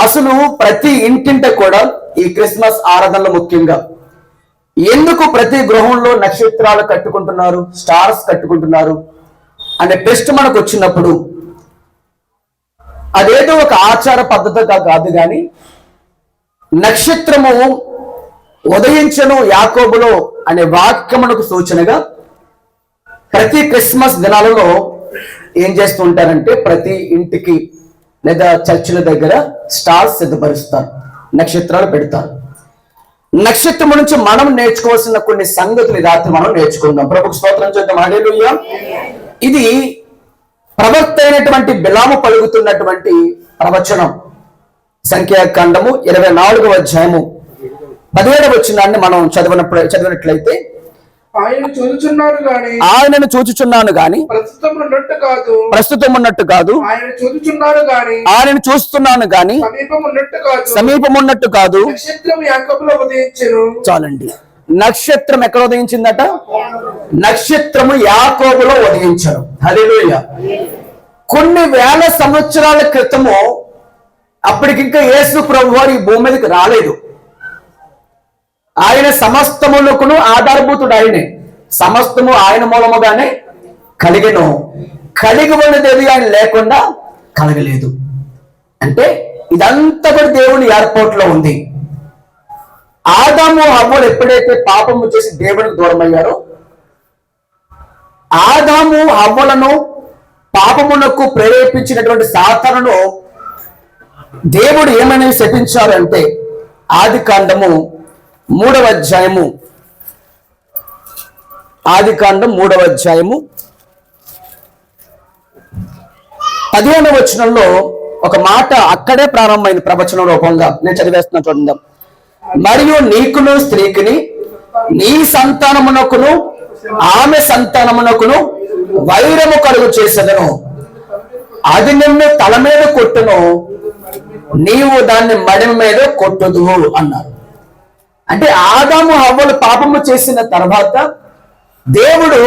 అసలు ప్రతి ఇంటింట కూడా ఈ క్రిస్మస్ ఆరాధనలు ముఖ్యంగా ఎందుకు ప్రతి గృహంలో నక్షత్రాలు కట్టుకుంటున్నారు, స్టార్స్ కట్టుకుంటున్నారు అనే టెస్ట్ మనకు వచ్చినప్పుడు అదేదో ఒక ఆచార పద్ధతిగా కాదు, కానీ నక్షత్రము ఉదయించను యాకోబులో అనే వాక్యమునకు సూచనగా ప్రతి క్రిస్మస్ దినాలలో ఏం చేస్తూ ఉంటారంటే ప్రతి ఇంటికి లేదా చర్చిల దగ్గర స్టార్స్ సిద్ధపరుస్తారు, నక్షత్రాలు పెడతారు. నక్షత్రం నుంచి మనం నేర్చుకోవాల్సిన కొన్ని సంగతులు రాత్రి మనం నేర్చుకుందాం. ప్రభుకు స్తోత్రం చేద్దాం. హల్లెలూయా. ఇది ప్రవక్త అయినటువంటి బిలాము పలుకుతున్నటువంటి ప్రవచనం. సంఖ్యాకాండము 24వ అధ్యాయము 17వ వచనాన్ని మనం చదివినట్లయితే ఆయనను చూచుచున్నాను గాని ప్రస్తుతం ఉన్నట్టు కాదు, ఆయనను చూస్తున్నాను గాని సమీపమున్నట్టు కాదు. చాలండి. నక్షత్రం ఎక్కడ ఉదయించిందట? నక్షత్రము యాకోబులో ఉదయించను. హల్లెలూయా. కొన్ని వేల సంవత్సరాల క్రితము, అప్పటికింకా యేసు ప్రభు వారు ఈ భూమి మీదకి రాలేదు. ఆయన సమస్తములకును ఆధారభూతుడు ఆయనే. సమస్తము ఆయన మూలముగానే కలిగెను. కలిగి ఉన్నది ఆయన లేకుండా కలగలేదు. అంటే ఇదంతా కూడా దేవుని ఏర్పాటులో ఉంది. ఆదాము హవ్వలు ఎప్పుడైతే పాపము చేసి దేవునికి దూరం అయ్యారో, ఆదాము హవ్వలను పాపమునకు ప్రేరేపించినటువంటి సాతానును దేవుడు ఏమని శపించారు అంటే ఆదికాండము 3వ అధ్యాయము 15వ వచనంలో ఒక మాట అక్కడే ప్రారంభమైన ప్రవచన రూపంగా నేను చదివేస్తున్నా చూడండి. మరియు నీకును స్త్రీకిని నీ సంతానమునకును ఆమె సంతానమునకును వైరము కలుగు చేసేదను, అది నిన్ను తల మీద కొట్టును, నీవు దాన్ని మడిమ మీద కొట్టుదువు అన్నారు. అంటే ఆదాము హవ్వలు పాపము చేసిన తర్వాత దేవుడు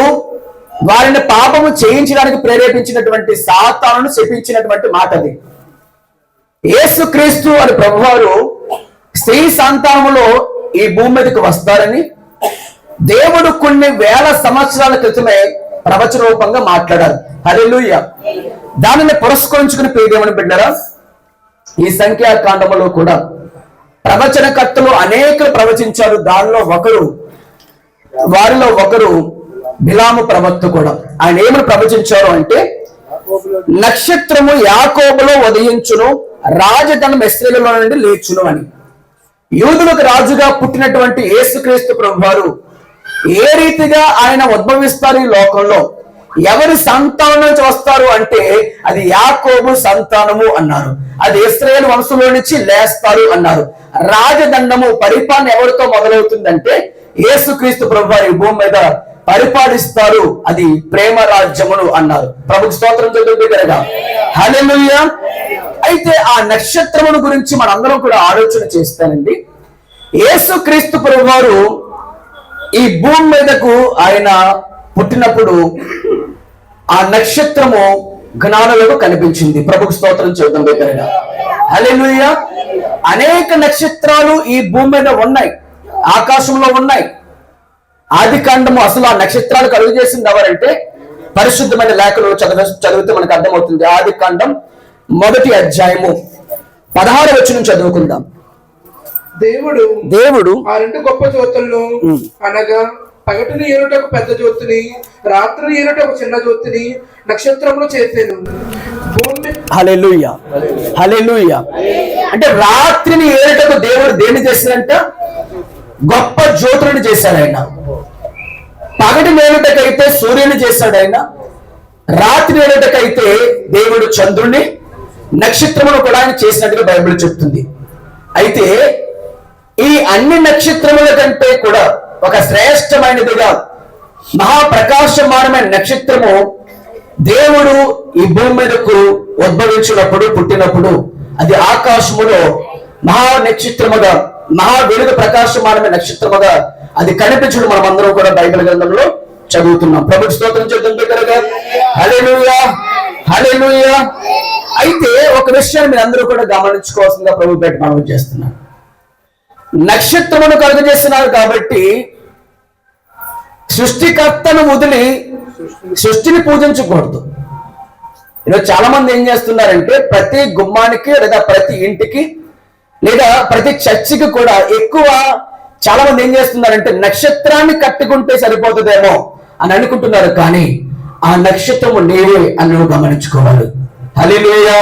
వారిని పాపము చేయించడానికి ప్రేరేపించినటువంటి సాతానును శపించినటువంటి మాట అది. యేసుక్రీస్తు అని ప్రభువారు స్త్రీ సంతానములో ఈ భూమి మీదకి వస్తారని దేవుడు కొన్ని వేల సంవత్సరాల క్రితమే ప్రవచన రూపంగా మాట్లాడారు. హల్లెలూయా. దానిని పురస్కరించుకుని ప్రియదేవుని బిడ్డరా, ఈ సంఖ్యాకాండములో కూడా ప్రవచనకర్తలు అనేకలు ప్రవచించారు. వారిలో ఒకరు బిలాము ప్రవక్త కూడా. ఆయన ఏమని ప్రవచించారు అంటే నక్షత్రము యాకోబులో ఉదయించును, రాజధనం ఇశ్రాయేలులో నుండి లేచును అని. యూదులకు రాజుగా పుట్టినటువంటి యేసుక్రీస్తు ప్రభువారు ఏ రీతిగా ఆయన ఉద్భవిస్తారు ఈ లోకంలో, ఎవరి సంతానం నుంచి వస్తారు అంటే అది యాకోబు సంతానము అన్నారు. అది ఇశ్రాయేలు వంశంలో నుంచి లేస్తారు అన్నారు. రాజదండము పరిపాలన ఎవరితో మొదలవుతుందంటే యేసుక్రీస్తు ప్రభువారు ఈ భూమి మీద పరిపాలిస్తారు, అది ప్రేమ రాజ్యమును అన్నారు. ప్రభుకు స్తోత్రం జరుగుతుందిగా. హల్లెలూయా. అయితే ఆ నక్షత్రమును గురించి మనందరం కూడా ఆలోచన చేస్తానండి. యేసుక్రీస్తు ప్రభువారు ఈ భూమి మీదకు ఆయన పుట్టినప్పుడు ఆ నక్షత్రము జ్ఞానులకు కనిపించింది. ప్రభుకు స్తోత్రం చేద్దాం దగ్గరగా. హల్లెలూయా. అనేక నక్షత్రాలు ఈ భూమి మీద ఉన్నాయి, ఆకాశంలో ఉన్నాయి. ఆదికాండము అసలు ఆ నక్షత్రాలు కలుగు చేసింది ఎవరంటే పరిశుద్ధమైన లేఖలు చదివితే మనకు అర్థమవుతుంది. ఆదికాండం 1వ అధ్యాయము 16వ వచనం చదువుకుందాం. దేవుడు ఆ రెండు గొప్ప జ్యోతులను అనగా పగటిని ఏనుటకు పెద్ద జ్యోతిని, రాత్రిని ఏనుటకు చిన్న జ్యోతిని నక్షత్రములు చేసేను. హల్లెలూయా. హల్లెలూయా. అంటే రాత్రిని ఏనుటకు దేవుడు దేన్ని చేశాడంట? గొప్ప జ్యోతులను చేశాడు ఆయన. పగటి ఏనుటకైతే సూర్యుని చేశాడు ఆయన. రాత్రి ఏనుటకైతే దేవుడు చంద్రుని, నక్షత్రమును కూడా ఆయన చేసినట్టుగా బైబిల్ చెప్తుంది. అయితే ఈ అన్ని నక్షత్రముల కంటే కూడా ఒక శ్రేష్టమైనదిగా మహాప్రకాశమానమైన నక్షత్రము దేవుడు ఈ భూమి మీదకు ఉద్భవించినప్పుడు, పుట్టినప్పుడు అది ఆకాశములో మహా నక్షత్రముగా, మహా వెలుగు ప్రకాశమానమైన నక్షత్రముగా అది కనిపించడం మనం అందరం కూడా బైబిల్ గ్రంథంలో చదువుతున్నాం. ప్రభుకు స్తోత్రం చేద్దాం దగ్గరగా. హల్లెలూయా. హల్లెలూయా. అయితే ఒక విషయాన్ని మీరు అందరూ కూడా గమనించుకోవాల్సిందిగా ప్రభు పేట మనం చేస్తున్నాం. నక్షత్రమును కలుగజేస్తున్నారు కాబట్టి సృష్టికర్తను వదిలి సృష్టిని పూజించకూడదు. ఈరోజు చాలా మంది ఏం చేస్తున్నారంటే ప్రతి గుమ్మానికి లేదా ప్రతి ఇంటికి లేదా ప్రతి చర్చికి కూడా ఎక్కువ చాలా మంది ఏం చేస్తున్నారంటే నక్షత్రాన్ని కట్టుకుంటే సరిపోతుందేమో అని అనుకుంటున్నారు. కానీ ఆ నక్షత్రము నీవే అని నువ్వు గమనించుకోవాలి. హల్లెలూయా,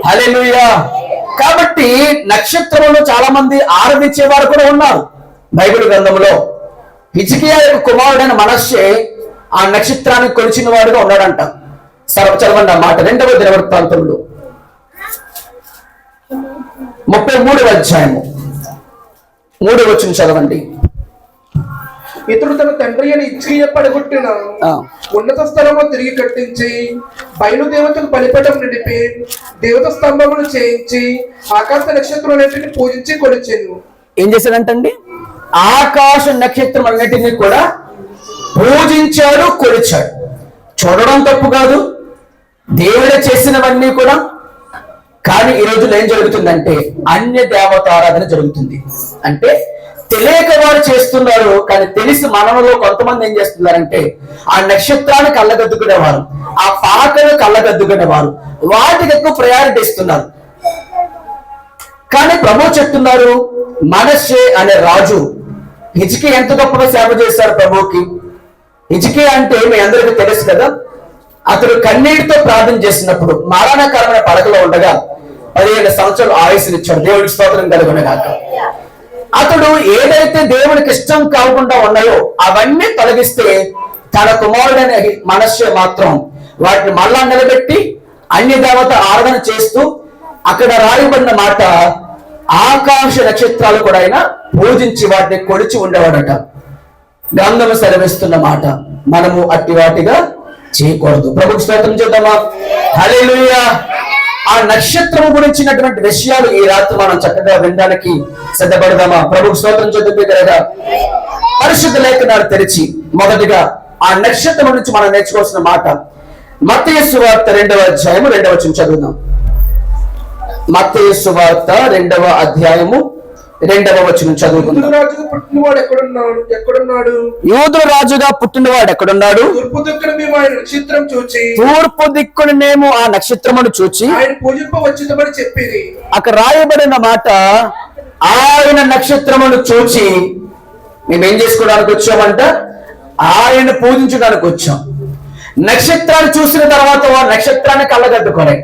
హల్లెలూయా. కాబట్టి నక్షత్రమును చాలా మంది ఆరాధించేవారు కూడా ఉన్నారు. బైబిల్ గ్రంథంలో హిజ్కియా యొక్క కుమారుడైన మనష్షే ఆ నక్షత్రాన్ని కొలిచిన వాడుగా ఉన్నాడంట. చదవండి ఆ మాట. 2వ దినవృత్తాంతములు 33వ అధ్యాయము 3వ వచనం చదవండి. ఇతడు తన తండ్రి అని హిజ్కియా పడగొట్టిన ఉన్నత స్థలము తిరిగి కట్టించి బయలు దేవతకు బలిపీఠం నిలిపి దేవత స్తంభములు చేయించి ఆకాశ నక్షత్రాలన్నింటినీ పూజించి కొలిచెను. ఏం చేశాడంటండి? ఆకాశ నక్షత్రం అన్నిటినీ కూడా పూజించాడు, కొలిచాడు. చూడడం తప్పు కాదు, దేవుడే చేసినవన్నీ కూడా. కానీ ఈ రోజుల్లో ఏం జరుగుతుందంటే అన్య దేవతారాధన జరుగుతుంది. అంటే తెలియక వారు చేస్తున్నారు, కానీ తెలిసి మనలో కొంతమంది ఏం చేస్తున్నారంటే ఆ నక్షత్రాన్ని కళ్ళగద్దుకునేవారు, ఆ పాకను కళ్ళగద్దుకునేవారు, వాటికి ఎక్కువ ప్రయారిటీ ఇస్తున్నారు. కానీ ప్రభు చెప్తున్నారు, మనష్షే అనే రాజు హిజ్కియా ఎంత గొప్పగా సేవ చేశారు ప్రభువుకి. హిజ్కియా అంటే మీ అందరికీ తెలుసు కదా, అతడు కన్నీటితో ప్రార్థన చేసినప్పుడు మరణకరమైన పడకలో ఉండగా 15 సంవత్సరాలు ఆయుష్నిచ్చాడు. దేవుడికి స్తోత్రం కలుగునగాక. అతడు ఏదైతే దేవునికి ఇష్టం కాకుండా ఉన్నాయో అవన్నీ తొలగిస్తే తన కుమారుడైన మనష్షే మాత్రం వాటిని మళ్ళా నిలబెట్టి అన్య దేవత ఆరాధన చేస్తూ అక్కడ రాయబడిన మాట ఆకాశ నక్షత్రాలు కూడా ఆయన పూజించి వాటిని కొలిచి ఉండేవాడట. గ్రంథము సెలవిస్తున్న మాట మనము అట్టి వాటిగా చేయకూడదు. ప్రభుకు స్తోత్రం చేద్దామా? హల్లెలూయా. ఆ నక్షత్రం గురించినటువంటి విషయాలు ఈ రాత్రి మనం చక్కగా వినడానికి సిద్ధపడదామా? ప్రభుకు స్తోత్రం చేద్దాం. పరిశుద్ధ లేఖనాలు తెరిచి మొదటిగా ఆ నక్షత్రం నుంచి మనం నేర్చుకోవాల్సిన మాట మత్తయి సువార్త 2వ అధ్యాయము 2వ వచనం చదువుదాం. మత్తయి సువార్త 2వ అధ్యాయము 2వ వచనం చదువుకుందాం. యూదుల రాజుగా పుట్టినవాడు ఎక్కడున్నాడు? తూర్పు దిక్కున మేము ఆయన నక్షత్రం చూచి తూర్పు దిక్కున మేము ఆ నక్షత్రమును చూచి ఆయన పూజింపవచ్చునని చెప్పింది. అక్కడ రాయబడిన మాట ఆయన నక్షత్రమును చూచి మేమేం చేసుకోవడానికి వచ్చామంట? ఆయన పూజించడానికి వచ్చాం. నక్షత్రాన్ని చూసిన తర్వాత వారు నక్షత్రాన్ని కళ్ళగద్దుకోలే,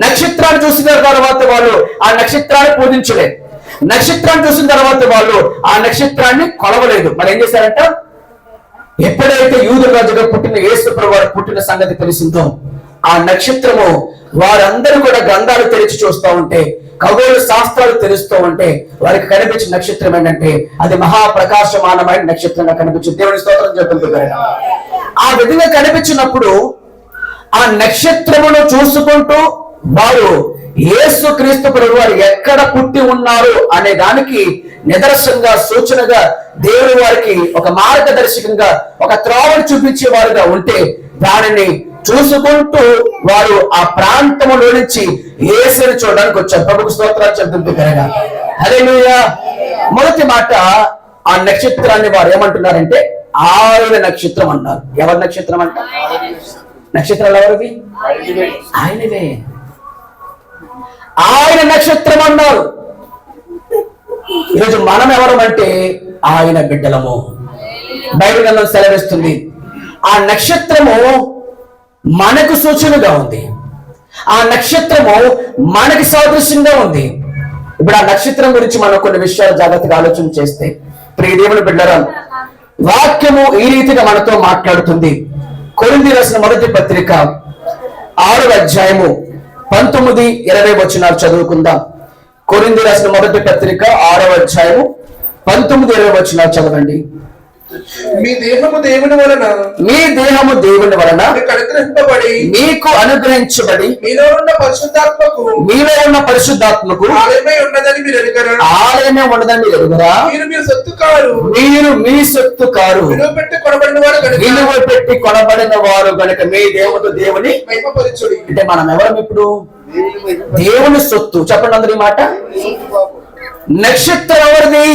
నక్షత్రాన్ని చూసిన తర్వాత వాళ్ళు ఆ నక్షత్రాన్ని పూజించలేదు, నక్షత్రాన్ని చూసిన తర్వాత వాళ్ళు ఆ నక్షత్రాన్ని కొలవలేదు. మరి ఏం చేశారంట? ఎప్పుడైతే యూదుల రాజుగా పుట్టిన యేసు ప్రభువు వారు పుట్టిన సంగతి తెలిసిందో ఆ నక్షత్రము వారందరూ కూడా గ్రంథాలు తెరిచి చూస్తూ ఉంటే, ఖగోళ శాస్త్రాలు తెలుస్తూ ఉంటే వారికి కనిపించిన నక్షత్రం ఏంటంటే అది మహాప్రకాశమానమైన నక్షత్రంగా కనిపించింది. దేవుని స్తోత్రం చెప్తుంది. ఆ విధంగా కనిపించినప్పుడు ఆ నక్షత్రమును చూసుకుంటూ వారు యేసు క్రీస్తు ప్రభువు వారు ఎక్కడ పుట్టి ఉన్నారు అనే దానికి నిదర్శనంగా, సూచనగా దేవుడు వారికి ఒక మార్గదర్శకంగా, ఒక త్రోవను చూపించే వారుగా ఉంటే దానిని చూసుకుంటూ వారు ఆ ప్రాంతంలో నుంచి యేసుని చూడడానికి వచ్చారు. ప్రభుకు స్తోత్రాలు చెప్తుంది కనుక హల్లెలూయా. మొదటి మాట, ఆ నక్షత్రాన్ని వారు ఏమంటున్నారంటే ఆయన నక్షత్రం అన్నారు. ఎవరి నక్షత్రం అంట? నక్షత్రాలు ఎవరివి? ఆయనవే. ఆయన నక్షత్రం అన్నారు. ఈరోజు మనం ఎవరమంటే ఆయన బిడ్డలము. బైబిల్ గ్రంథం సెలవిస్తుంది ఆ నక్షత్రము మనకు సూచనగా ఉంది, ఆ నక్షత్రము మనకి సాదృశ్యంగా ఉంది. ఇప్పుడు ఆ నక్షత్రం గురించి మనం కొన్ని విషయాలు జాగ్రత్తగా ఆలోచన చేస్తే, ప్రియ దేవుని బిడ్డలారా, వాక్యము ఈ రీతిగా మనతో మాట్లాడుతుంది. కొరింథీ రాసిన మొదటి పత్రిక 6వ అధ్యాయము 19-20 వచనాలు చదువుకుందాం. కొరింథీ రాసిన మొదటి పత్రిక 6వ అధ్యాయము 19-20 వచనాలు చదవండి. మీ దేహము దేవుని వలన మీ దేహము దేవుని వలన మీకు అనుగ్రహింపబడి మీకు అనుగ్రహించబడి మీలో ఉన్న పరిశుద్ధాత్మకు మీలో ఉన్న పరిశుద్ధాత్మకు ఆలయమై ఉన్నదని మీరు ఎరుగరా? ఆలయమే ఉండదని మీరు ఎరుగురా? మీరు మీ సొత్తు కారు, మీరు మీ సొత్తు కారు, విలువ పెట్టి కొనబడిన వారు కనుక విలువ పెట్టి కొనబడిన వారు గనుక మీ దేవుడు దేవుని. మహిమపరచుడి. అంటే మనం ఎవరం ఇప్పుడు? దేవుని సొత్తు. చెప్పండి అందరి మాట. నక్షత్రం ఎవరిది?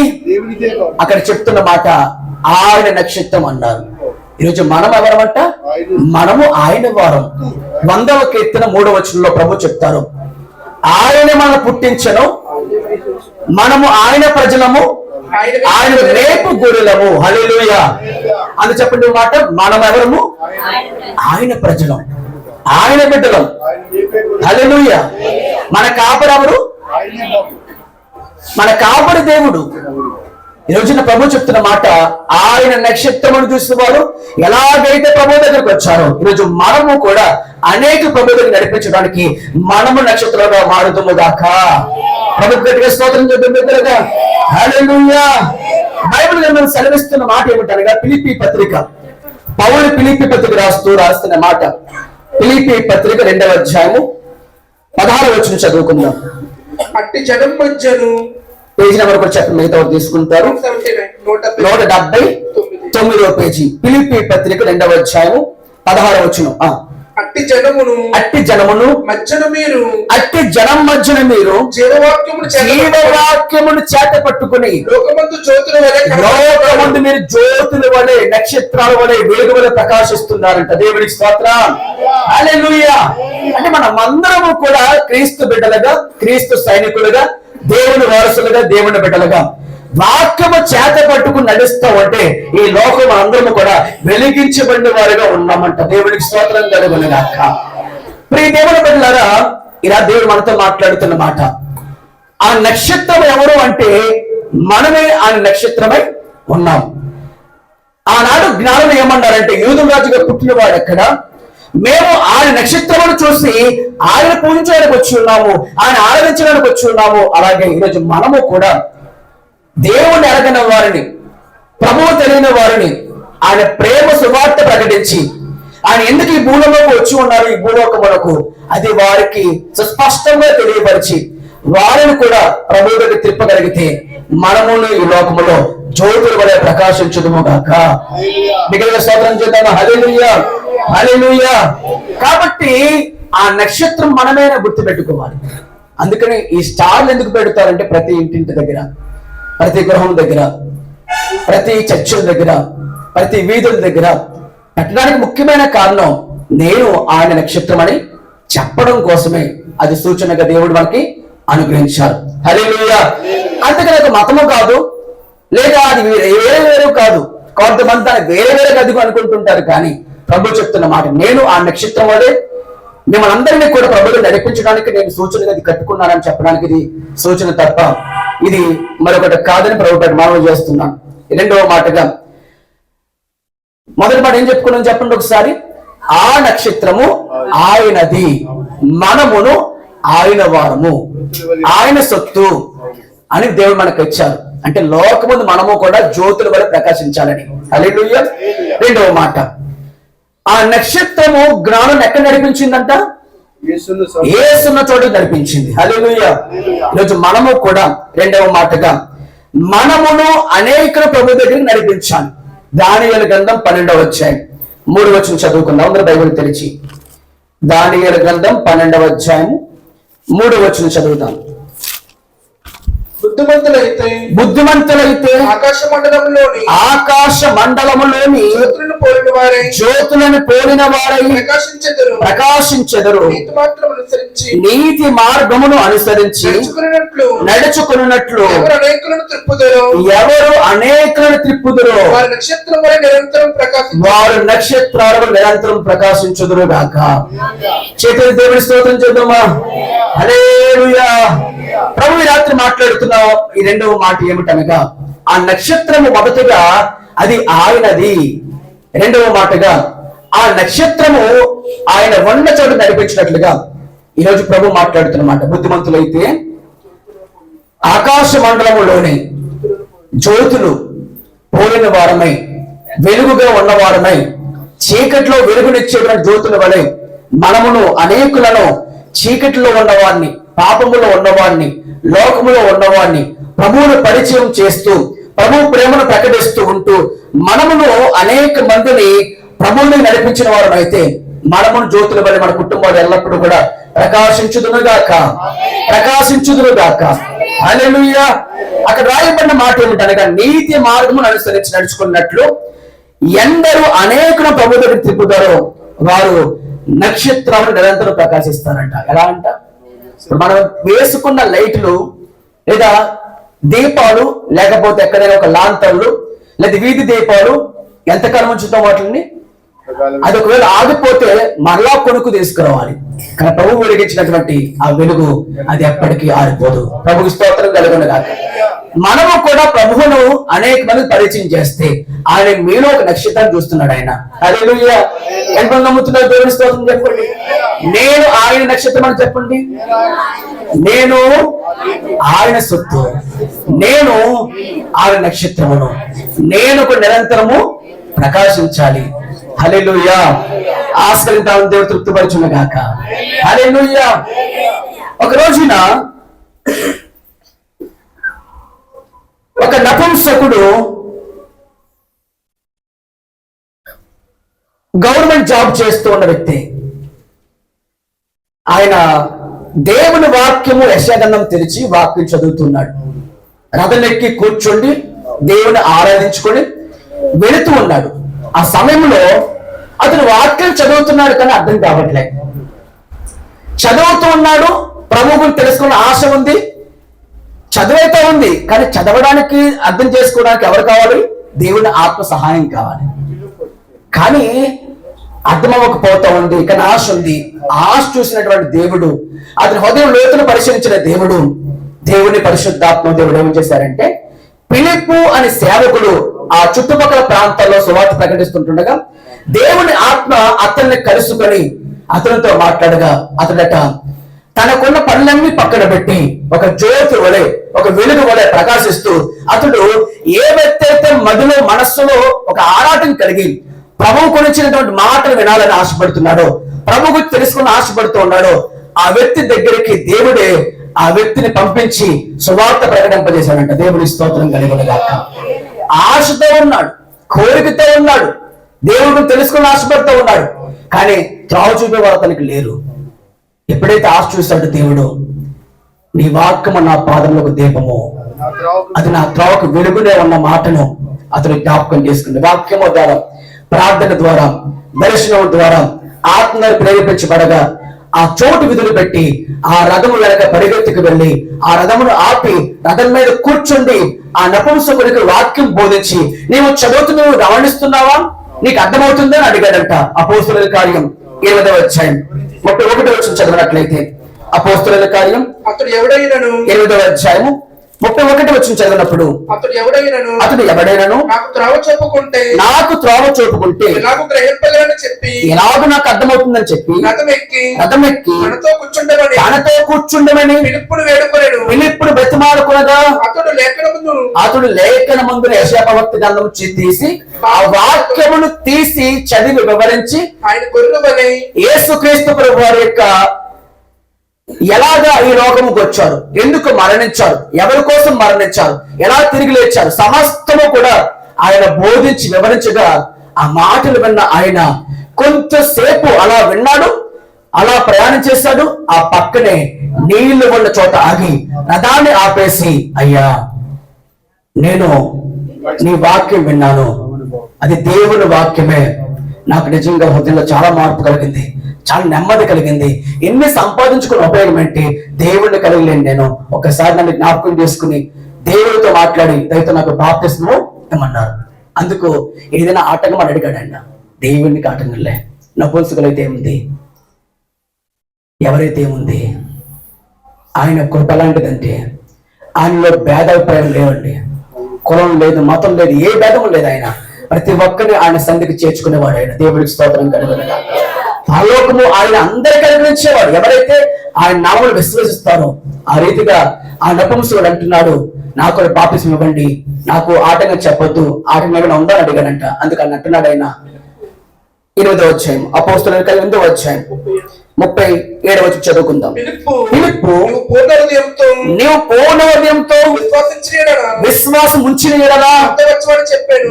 అక్కడ చెప్తున్న మాట ఆయన నక్షత్రం అన్నారు. ఈరోజు మనం ఎవరమంట? మనము ఆయన వారం. 100వ కీర్తన 3వ వచనంలో ప్రభు చెప్తారు, ఆయన మనం పుట్టించను, మనము ఆయన ప్రజలము, ఆయన రేపు గొర్రెలము. హల్లెలూయా. అని చెప్పండి ఈ మాట. మనం ఎవరము? ఆయన ప్రజలం, ఆయన బిడ్డలం. హల్లెలూయా. మన కాపరి ఎవరు? మన కాపరి దేవుడు. ఈ రోజున ప్రభు చెప్తున్న మాట, ఆయన నక్షత్రమును చూసిన వారు ఎలాగైతే ప్రభు దగ్గరకు వచ్చారో, ఈరోజు మనము కూడా అనేక ప్రభు దగ్గర నడిపించడానికి మనము నక్షత్రంగా మారుతుము గాక. ప్రభు గట్టిగా స్తోత్రం చెప్తున్నా. హల్లెలూయా. బైబిల్ గ్రంథం సెలవిస్తున్న మాట ఏమిటనగా, ఫిలిప్పీ పత్రిక, పౌలు ఫిలిప్పీ పత్రిక రాస్తున్న మాట. ఫిలిప్పీ పత్రిక 2వ అధ్యాయము 16వ వచనం చదువుకుందాం. అట్టి జనం మధ్యను, పేజీ నెంబర్ కూడా చెప్పండి, మిగతా తీసుకుంటారు. 179వ పేజీ, ఫిలిప్పీ పత్రిక 2వ అధ్యాయము 16వ వచనం. అట్టి జనమును మధ్యన మీరు, అట్టి జనం మధ్యన మీరు జీవవాక్యమును చేత పట్టుకుని లోకమందు జ్యోతుల వలె, లోకమందు మీరు జ్యోతుల వలె, నక్షత్రాల వలె, వెలుగు వలె ప్రకాశిస్తున్నారంట. దేవునికి స్తోత్రం. హల్లెలూయా. అంటే మనం అందరము కూడా క్రీస్తు బిడ్డలుగా, క్రీస్తు సైనికులుగా, దేవుని వారసులుగా, దేవుని బిడ్డలుగా వాక్యము చేత పట్టుకుని నడుస్తూ ఉంటే ఈ లోకం అందరము కూడా వెలిగించబడిన వారిగా ఉన్నామంట. దేవునికి స్తోత్రం కలుగునుగాక. ప్రియ దేవుని బిడ్డలారా, ఇలా దేవుడు మనతో మాట్లాడుతున్న మాట. ఆ నక్షత్రం ఎవరు అంటే మనమే ఆ నక్షత్రమై ఉన్నాం. ఆనాడు జ్ఞానులు ఏమన్నారంటే, యూదు రాజుగా పుట్టిన వాడు ఎక్కడ? మేము ఆయన నక్షత్రమును చూసి ఆయన పూజించడానికి వచ్చి ఉన్నాము, ఆయన ఆరాధించడానికి వచ్చి ఉన్నాము. అలాగే ఈరోజు మనము కూడా దేవుని ఎరగని వారిని, ప్రభువు తెలియని వారిని ఆయన ప్రేమ సువార్త ప్రకటించి ఆయన ఎందుకు ఈ భూలోకంలోకి వచ్చి ఉన్నారు, ఈ భూలోకములకు, అది వారికి సుస్పష్టంగా తెలియపరిచి వారిని కూడా ప్రభువు దగ్గర తిప్పగలిగితే మనమును ఈ లోకములో జ్యోతుల వలె ప్రకాశించుదుము గాక. మిగిలిన స్తోత్రం చేద్దాము. హల్లెలూయా, హల్లెలూయా. కాబట్టి ఆ నక్షత్రం మనమేనా గుర్తు పెట్టుకోవాలి. అందుకని ఈ స్టార్లు ఎందుకు పెడతారంటే, ప్రతి ఇంటింటి దగ్గర, ప్రతి గృహం దగ్గర, ప్రతి చర్చిల దగ్గర, ప్రతి వీధుల దగ్గర పెట్టడానికి ముఖ్యమైన కారణం నేను ఆయన నక్షత్రం అని చెప్పడం కోసమే. అది సూచనగా దేవుడు మనకి అనుగ్రహించారు. హల్లెలూయా. అందుకని ఒక మతము కాదు, లేదా అది వేరే వేరే కాదు. కొంతమంది దాన్ని వేరే వేరే గదిగా అనుకుంటుంటారు. కానీ ప్రభు చెప్తున్న మాట, నేను ఆ నక్షత్రం వల్లే మిమ్మల్ని అందరినీ కూడా ప్రభువుని నడిపించడానికి నేను సూచనగా అది కట్టుకున్నానని చెప్పడానికి ఇది సూచన తప్ప ఇది మరొకటి కాదని ప్రభు మనవి చేస్తున్నాను. రెండవ మాటగా, మొదటి మాట ఏం చెప్పుకున్నాం చెప్పండి ఒకసారి. ఆ నక్షత్రము ఆయనది, మనమును ఆయన వారము, ఆయన సొత్తు అని దేవుడు మనకు ఇచ్చారు. అంటే లోకముందు మనము కూడా జ్యోతుల వల్ల ప్రకాశించాలని. హల్లెలూయా. రెండవ మాట, ఆ నక్షత్రము జ్ఞానం ఎక్కడ నడిపించిందంట? యేసున్న చోటు నడిపించింది. హల్లెలూయా. ఈరోజు మనము కూడా రెండవ మాటగా మనమును అనేకుల ప్రభు దగ్గరికి నడిపించాలి. దానియేలు గ్రంథం 12వ అధ్యాయం 3వ వచనం చదువుకుందాం. అందరూ బైబిల్ తెరిచి దానియేలు గ్రంథం 12వ అధ్యాయం 3వ వచనం చదువుతాం. బుద్ధిమంతులైతే ఆకాశ మండలములోని జ్యోతులను పోలిన వారై ప్రకాశించెదరు. నీతి మార్గమును అనుసరించి నడుచుకున్నట్లు ఎవరు అనేకులను త్రిప్పుదురో వారు నక్షత్రాలు నిరంతరం ప్రకాశించుదురు గాక. చేతులు దేవుని స్తోత్రం చేద్దామా. హల్లెలూయా. ప్రభు ఈ రాత్రి మాట్లాడుతున్నాం. ఈ రెండవ మాట ఏమిటనగా, ఆ నక్షత్రము మొదటగా అది ఆయనది. రెండవ మాటగా ఆ నక్షత్రము ఆయన ఉన్న చోటు నడిపించినట్లుగా ఈరోజు ప్రభు మాట్లాడుతున్నమాట. బుద్ధిమంతులైతే ఆకాశ మండలములోనే జ్యోతులు పోలిన వారమై వెలుగుగా ఉన్నవారమై చీకట్లో వెలుగునిచ్చేటువంటి జ్యోతుల వలె మనమును అనేకులను చీకటిలో ఉన్నవాడిని, పాపములో ఉన్నవాడిని, లోకములో ఉన్నవాడిని ప్రభువును పరిచయం చేస్తూ ప్రభు ప్రేమను ప్రకటిస్తూ ఉంటూ మనమును అనేక మందిని ప్రభువుని నడిపించిన వారు అయితే మనమును జ్యోతుల వల్ల మన కుటుంబాలు ఎల్లప్పుడూ కూడా ప్రకాశించుదునుగాక. హల్లెలూయా. అక్కడ రాయబడిన మాట ఏమిటనగా నీతి మార్గమును అనుసరించి నడుచుకున్నట్లు ఎందరూ అనేకుల ప్రభు దగ్గర తిప్పుతారో వారు నక్షత్రాలు నిరంతరం ప్రకాశిస్తారంట. ఎలా అంట? ఇప్పుడు మనం వేసుకున్న లైట్లు లేదా దీపాలు, లేకపోతే ఎక్కడైనా ఒక లాంతర్లు లేదా వీధి దీపాలు ఎంతకాలం ఉంచుతాం వాటిని? అది ఒకవేళ ఆగిపోతే మరలా కొనుక్కు తీసుకురావాలి. కానీ ప్రభు వెలిగించినటువంటి ఆ వెలుగు అది ఎప్పటికీ ఆరిపోదు. ప్రభుకి స్తోత్రం కలుగును గాక. మనము కూడా ప్రభువును అనేక మంది పరిచయం చేస్తే ఆయన మీలో ఒక నక్షత్రాన్ని చూస్తున్నాడు. ఆయన హల్లెలూయా. ఎంతమంది నమ్ముతున్నారు? దేవుని స్తోత్రం చెప్పండి. నేను ఆయన నక్షత్రం అని చెప్పండి. నేను ఆయన సొత్తు, నేను ఆయన నక్షత్రమును, నేను ఒక నిరంతరము ప్రకాశించాలి. హల్లెలూయా. ఆశ్రయించాలని దేవుడు తృప్తిపరచును గాక. హల్లెలూయా. ఒక రోజున ఒక నపుంసకుడు గవర్నమెంట్ జాబ్ చేస్తూ ఉన్న వ్యక్తి, ఆయన దేవుని వాక్యము యెషయా తెరిచి వాక్యం చదువుతున్నాడు. రథం ఎక్కి కూర్చొని దేవుని ఆరాధించుకొని వెళుతూ ఉన్నాడు. ఆ సమయంలో అతను వాక్యం చదువుతున్నాడు కానీ అర్థం కావట్లే. చదువుతూ ఉన్నాడు, ప్రభువుని తెలుసుకున్న ఆశ ఉంది, చదువుతూ ఉంది. కానీ చదవడానికి, అర్థం చేసుకోవడానికి ఎవరు కావాలి? దేవుని ఆత్మ సహాయం కావాలి. కానీ అర్థమవ్వకపోతా ఉంది, కానీ ఆశ ఉంది. ఆశ చూసినటువంటి దేవుడు, అతని హృదయం లోతును పరిశీలించిన దేవుడు, దేవుని పరిశుద్ధాత్మ దేవుడు ఏం చేశారంటే, ఫిలిప్పు అనే సేవకుడు ఆ చుట్టుపక్కల ప్రాంతాల్లో సువార్త ప్రకటిస్తుంటుండగా దేవుని ఆత్మ అతన్ని కలుసుకొని అతనితో మాట్లాడగా అతడట తనకున్న పనులన్నీ పక్కన పెట్టి ఒక జ్యోతి వలె, ఒక వెలుగు వలె ప్రకాశిస్తూ అతడు ఏ వ్యక్తి అయితే మదిలో, మనస్సులో ఒక ఆరాటం కలిగి ప్రభువు కొనిచ్చినటువంటి మాటలు వినాలని ఆశపడుతున్నాడో, ప్రభువు తెలుసుకుని ఆశపడుతూ ఉన్నాడో, ఆ వ్యక్తి దగ్గరికి దేవుడే ఆ వ్యక్తిని పంపించి సువార్త ప్రకటింపజేశాడంట. దేవుని స్తోత్రం కలుగునుగాక. ఆశతో ఉన్నాడు, కోరికతో ఉన్నాడు, దేవుడిని తెలుసుకుని ఆశపడుతూ ఉన్నాడు. కానీ త్రావ చూపేవారు అతనికి లేరు. ఎప్పుడైతే ఆశ చూశాడు దేవుడు, నీ వాక్యము నా పాదములకు దీపము, అది నా త్రావకు వెలుగునే ఉన్న మాటను అతను జ్ఞాపకం చేసుకుంది. వాక్యము ద్వారా, ప్రార్థన ద్వారా, దర్శనం ద్వారా ఆత్మ ప్రేరేపించబడగా ఆ చోటు విధులు పెట్టి ఆ రథము వెనక పరిగెత్తుకు వెళ్ళి ఆ రథమును ఆపి రథం మీద కూర్చుండి ఆ నపుంసకుడికి వాక్యం బోధించి, నీవు చదువుతూ నువ్వు గమనిస్తున్నావా, నీకు అర్థమవుతుందని అడిగాడంట. అపోస్తుల కార్యం 8వ అధ్యాయం 31వ వచనం చదివినట్లయితే, అపోస్తుల కార్యం అతడు ఎవడైనను 8వ అధ్యాయము 31వ వచనం చదివినప్పుడు, అతడు ఎవడైనను నాకు త్రోవ చెప్పుకుంటే ఎలాగూ గ్రహింపగలని చెప్పి, ఎలాగూ నాకు అర్థమవుతుందని చెప్పి రథం ఎక్కి తనతో కూర్చుండమని ఫిలిప్పును బ్రతిమాలుకొనగా అతడు లేఖన ముందు యెషయా ప్రవక్త గ్రంథము తీసి ఆ వాక్యమును తీసి చదివి వివరించి ఆయన గొర్రె యేసుక్రీస్తు ప్రభు వారి యొక్క ఎలాగా ఈ లోకముకు వచ్చారు, ఎందుకు మరణించారు, ఎవరి కోసం మరణించారు, ఎలా తిరిగి లేచారు, సమస్తము కూడా ఆయన బోధించి వివరించగా ఆ మాటలు విన్న ఆయన కొంతసేపు అలా విన్నాడు, అలా ప్రయాణం చేశాడు. ఆ పక్కనే నీళ్లు ఉన్న చోట ఆగి రథాన్ని ఆపేసి, అయ్యా నేను నీ వాక్యం విన్నాను, అది దేవుని వాక్యమే, నాకు నిజంగా హృదయంలో చాలా మార్పు కలిగింది, చాలా నెమ్మది కలిగింది, ఎన్ని సంపాదించుకుని ఉపయోగం ఏంటి, దేవుణ్ణి కలిగలేను నేను, ఒకసారి నన్ను జ్ఞాపకం చేసుకుని దేవుడితో మాట్లాడి దయతో నాకు బాప్తిస్మము ఇమ్మన్నారు. అందుకు ఏదైనా ఆటంకం అని అడిగాడు ఆయన. దేవునికి ఆటంకంలే, నపుంసకులైతే ఏముంది, ఎవరైతే ఏముంది, ఆయన కృప లాంటిదంటే ఆయనలో భేదాభిప్రాయం లేవండి, కులం లేదు, మతం లేదు, ఏ భేదము లేదు. ఆయన ప్రతి ఒక్కరిని ఆయన సంధికి చేర్చుకునేవాడు. ఆయన దేవుడికి స్తోత్రం కలుగునుగాక. పరలోకము ఆయన అందరికీ అనుగ్రహించేవాడు. ఎవరైతే ఆయన నామములు విశ్వసిస్తారో ఆ రీతిగా ఆ నపుంసకుడు అంటున్నాడు, నాకు బాప్తిస్మం ఇవ్వండి, నాకు ఆటంగా చెప్పొద్దు, ఆటంగా ఏమైనా ఉందా అని అడిగానంట. అందుకని అంటున్నాడు ఆయన 8వ అధ్యాయం అపోస్తలుల కార్యం 8వ అధ్యాయం 37 చదువుకుందాం. ఫిలిప్పు నీవు పూర్ణ హృదయంతో విశ్వాసం ఉంచిన యెడల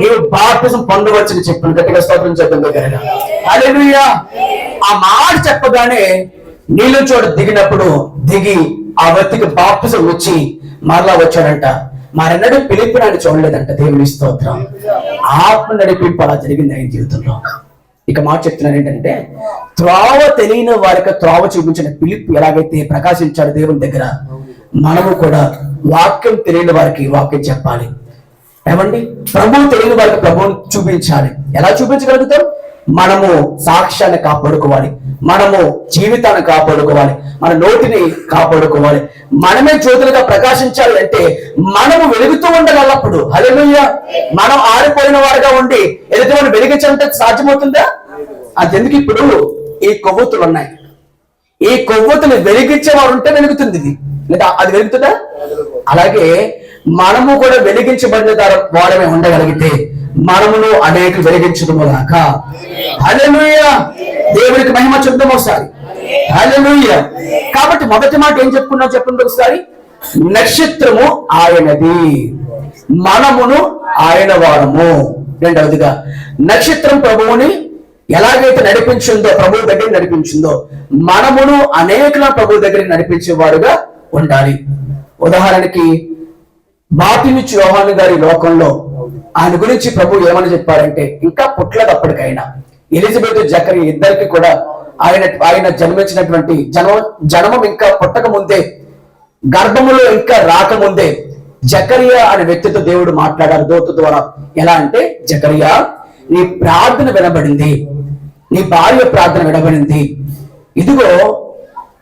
నీవు బాప్తిసం పొందవచ్చని చెప్పాను. గట్టిగా స్తోత్రం చెప్పండి. హల్లెలూయా. ఆ మాట చెప్పగానే నీళ్ళు చోట దిగినప్పుడు దిగి ఆ వ్యక్తికి బాప్తిసం వచ్చి మరలా వచ్చాడంట. మరెన్నడూ ఫిలిప్పు నాని చూడలేదంట. దేవుని స్తోత్రం. ఆత్మ నడిపింపు అలా జరిగింది ఆయన జీవితంలో. ఇక మాట చెప్తున్నాను ఏంటంటే, త్రోవ తెలియని వారికి త్రోవ చూపించిన ఫిలిప్పు ఎలాగైతే ప్రకాశించాడు దేవుని దగ్గర, మనము కూడా వాక్యం తెలియని వారికి వాక్యం చెప్పాలి. ఏమండి, ప్రభువు తెలియని వారికి ప్రభువుని చూపించాలి. ఎలా చూపించగలుగుతాం? మనము సాక్ష్యాన్ని కాపాడుకోవాలి, మనము జీవితాన్ని కాపాడుకోవాలి, మన నోటిని కాపాడుకోవాలి. మనమే జ్యోతులుగా ప్రకాశించాలి అంటే మనము వెలుగుతూ ఉండగలప్పుడు. హల్లెలూయా. మనం ఆరిపోయిన వారుగా ఉండి ఎదుటి మనం వెలిగించంటే సాధ్యమవుతుందా? అదెందుకు? ఇప్పుడు ఈ కొవ్వొత్తులు ఉన్నాయి, ఈ కొవ్వొత్తులు వెలిగించే వారు ఉంటే వెలుగుతుంది ఇది, లేదా అది వెలుగుతుందా? అలాగే మనము కూడా వెలిగించబడిన వారమే ఉండగలిగితే మనమును అనేక వెలిగించడముగాక. హల్లెలూయా. దేవునికి మహిమ చెప్దాం ఒకసారి. హల్లెలూయా. కాబట్టి మొదటి మాట ఏం చెప్పుకున్నాం చెప్పండి ఒకసారి. నక్షత్రము ఆయనది, మనమును ఆయన వారము. రెండవదిగా నక్షత్రం ప్రభువుని ఎలాగైతే నడిపించిందో, ప్రభువు దగ్గరికి నడిపించిందో, మనమును అనేకుల ప్రభువు దగ్గరికి నడిపించేవాడుగా ఉండాలి. ఉదాహరణకి బాప్తిస్మం యోహాను గారి లోకంలో ఆయన గురించి ప్రభు ఏమని చెప్పారంటే, ఇంకా పుట్లదప్పటికైనా ఎలిజబెత్ జకరియా ఇద్దరికి కూడా ఆయన జన్మించినటువంటి జన్మం ఇంకా పుట్టక ముందే, గర్భములో ఇంకా రాకముందే జకరియా అనే వ్యక్తితో దేవుడు మాట్లాడారు దూత ద్వారా. ఎలా అంటే, జకరియా నీ ప్రార్థన వినబడింది, నీ భార్య ప్రార్థన వినబడింది. ఇదిగో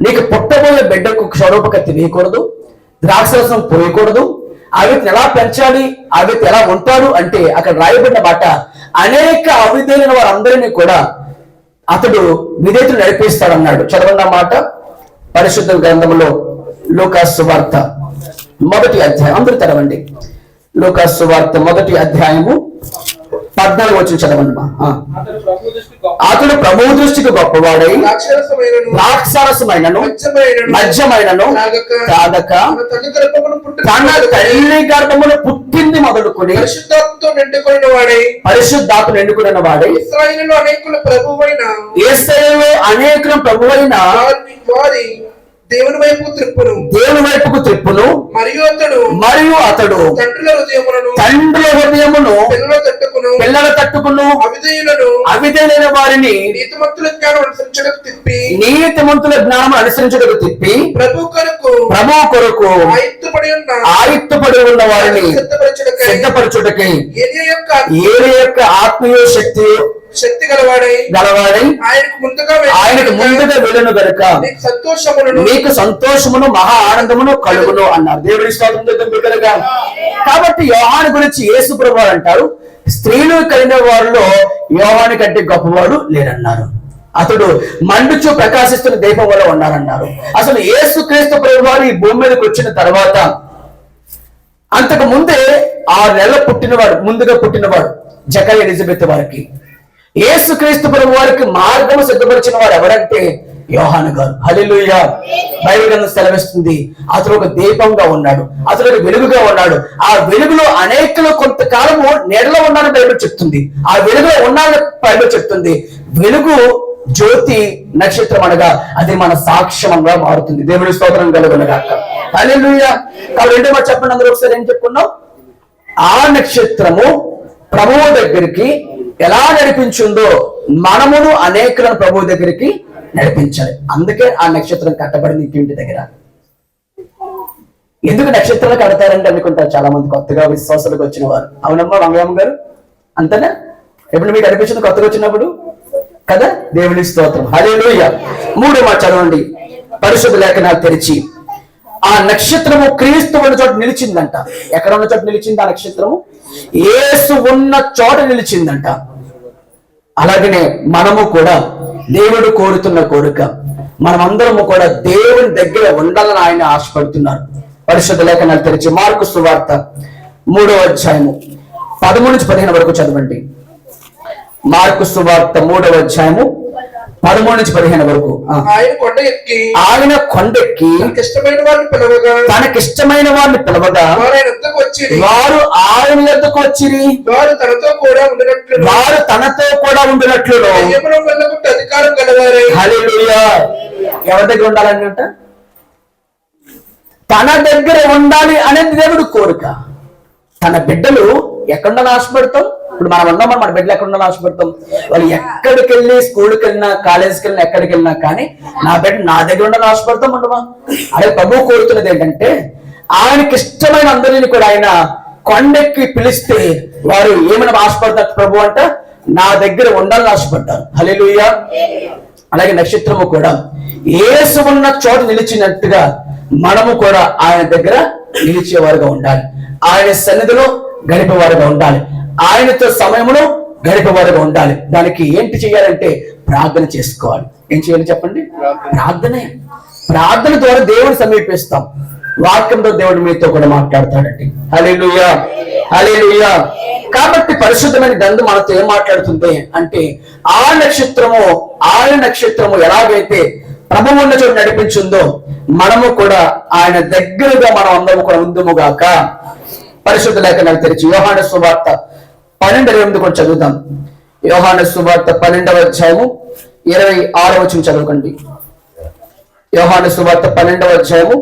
నీకు పుట్టబోయే బిడ్డకు స్వరూపకత్తి వేయకూడదు, ద్రాక్షరసం పోయకూడదు. ఆ వ్యక్తిని ఎలా పెంచాలి, ఆ వ్యక్తి ఎలా ఉంటాడు అంటే అక్కడ రాయబడిన మాట, అనేక అవిధేయులైన వారందరినీ కూడా అతడు విధేయతలు నడిపిస్తాడు అన్నాడు. చదవండి ఆ మాట. పరిశుద్ధ గ్రంథంలో లూకాసు సువార్త 1వ అధ్యాయం, అందరూ చదవండి. లూకాసు సువార్త 1వ అధ్యాయము 14వ వచనం చదవండి. అతడు ప్రభువు దృష్టికి గొప్పవాడై ద్రాక్షారసమైనను మద్యమైనను తాగక తన తల్లి గర్భమును పుట్టింది మొదలుకొని పరిశుద్ధాత్మ నిండుకున్న వాడై ఇశ్రాయేలులో అనేకుల ప్రభువైన దేవుని వైపుకు త్రిప్పును మరియు అతడు తండ్రుల హృదయమును పిల్లల తట్టుకును అవిధేయులైన వారిని నీతిమంతుల జ్ఞానం అనుసరించుటకు తిప్పి ప్రభు కొరకు ఆయుక్తపడి ఉన్న వారిని సిద్ధపరచుటకై ఏలియా యొక్క ఆత్మీయ శక్తి గలవాడై ఆయనకు ముందుగా వెళ్ళను గనుక నీకు సంతోషమును మహా ఆనందమును కలుగును అన్నారు. దేవుడి స్తోత్రం. కాబట్టి యోహాను గురించి యేసు ప్రభువారు అంటారు, స్త్రీలు కలిగిన వారిలో యోహాను కంటే గొప్పవాడు లేరన్నారు. అతడు మండుచు ప్రకాశిస్తున్న దీపం వల్ల ఉన్నారన్నారు. అసలు యేసుక్రీస్తు ప్రభువారు ఈ భూమి మీదకి వచ్చిన తర్వాత అంతకు ముందే 6 నెలలు పుట్టినవాడు, ముందుగా పుట్టినవాడు జకరియా ఎలిజబెత్ వారికి. యేసుక్రీస్తు ప్రభు వారికి మార్గము సిద్ధపరిచిన వారు ఎవరంటే యోహాను గారు. హల్లెలూయా. బైబిల్ గ్రంథం సెలవిస్తుంది, అతడు ఒక దీపంగా ఉన్నాడు, అతడు ఒక వెలుగుగా ఉన్నాడు. ఆ వెలుగులో అనేకులు కొంతకాలము నీడలో ఉన్నారని బైబిల్ చెప్తుంది. ఆ వెలుగులో ఉన్నారని బైబిల్ చెప్తుంది. వెలుగు జ్యోతి నక్షత్రం అనగా అది మన సాక్ష్యంగా మారుతుంది. దేవుడి స్తోత్రం కలుగునుగాక. హల్లెలూయా. కాబట్టి రెండో మాట చెప్పండి అందరూ ఒకసారి. ఏం చెప్పుకున్నాం? ఆ నక్షత్రము ప్రభువు దగ్గరికి ఎలా నడిపించిందో మనమును అనేకులను ప్రభువు దగ్గరికి నడిపించాలి. అందుకే ఆ నక్షత్రం కట్టబడింది ఇంటి దగ్గర. ఎందుకు నక్షత్రాలు కడతారంటే అనుకుంటారు చాలా మంది కొత్తగా విశ్వాసాలకు వచ్చిన వారు. అవునమ్మా మంగళమ్మ గారు, అంతేనా? ఎప్పుడు మీకు అనిపించింది కొత్తగా వచ్చినప్పుడు కదా? దేవుని స్తోత్రం. హల్లెలూయా. 3వ మాట చదవండి. పరిశుద్ధ లేఖనాలు తెరిచి ఆ నక్షత్రము క్రీస్తు ఉన్న చోట నిలిచిందంట. ఎక్కడ ఉన్న చోట నిలిచింది ఆ నక్షత్రము? యేసు ఉన్న చోట నిలిచిందంట. అలాగనే మనము కూడా దేవుడు కోరుతున్న కోరిక మనమందరము కూడా దేవుని దగ్గర ఉండాలని ఆయన ఆశపడుతున్నారు. పరిశుద్ధ లేఖనాలు తెరిచి మార్కు సువార్త 3వ అధ్యాయము 13 నుంచి 15 వరకు చదవండి. మార్కు సువార్త 3వ అధ్యాయము 13 నుంచి 15 వరకు. ఆయన కొండెక్కి తనకిష్టమైన వారిని పిలవగా వారు ఆయన యొద్దకు వచ్చిరి. వారు తనతో కూడా ఉండినట్లు అధికారం కలవారే. హల్లెలూయా. ఎవరి దగ్గర ఉండాలన్నట? తన దగ్గర ఉండాలి అనేది దేవుడి కోరిక. తన బిడ్డలు ఎక్కడ ఉండాలని ఆశపడతాం? ఇప్పుడు మనం ఉన్నాం, మన బిడ్డలు ఎక్కడ ఉండాలని ఆశపడతాం? వాళ్ళు ఎక్కడికి వెళ్ళి, స్కూల్కి వెళ్ళినా, కాలేజీకి వెళ్ళినా, ఎక్కడికి వెళ్ళినా కానీ నా బిడ్డ నా దగ్గర ఉండాలని ఆశపడతాం ఉండమా? అదే ప్రభు కోరుతున్నది ఏంటంటే, ఆయనకి ఇష్టమైన అందరినీ కూడా ఆయన కొండెక్కి పిలిస్తే వారు ఏమైనా ఆశపడతారు ప్రభు అంటే, నా దగ్గర ఉండాలని ఆశపడ్డారు. హల్లెలూయా. అలాగే నక్షత్రము కూడా యేసు ఉన్న చోట నిలిచినట్టుగా మనము కూడా ఆయన దగ్గర నిలిచేవారుగా ఉండాలి. ఆయన సన్నిధిలో గడిపేవారుగా ఉండాలి. ఆయనతో సమయమును గడిపేవారుగా ఉండాలి. దానికి ఏంటి చేయాలంటే ప్రార్థన చేసుకోవాలి. ఏం చేయాలి చెప్పండి? ప్రార్థనే. ప్రార్థన ద్వారా దేవుని సమీపిస్తాం. వాక్యంతో దేవుడు మీతో కూడా మాట్లాడతాడండి. హల్లెలూయా, హల్లెలూయా. కాబట్టి పరిశుద్ధమైన గ్రంథం మనతో ఏం మాట్లాడుతుంది అంటే, ఆయన నక్షత్రము ఎలాగైతే ప్రభువు ఉన్న చోటు నడిపించిందో మనము కూడా ఆయన దగ్గరగా మనం అందరము కూడా ఉందుముగాక. పరిశుద్ధ లేఖనాలు తెరిచి యోహాను సువార్త 12:8 కూడా చదువుతాం. యోహాను సువార్త 12వ అధ్యాయము 26వ వచనం చదువుకోండి. యోహాను సువార్త 12వ అధ్యాయము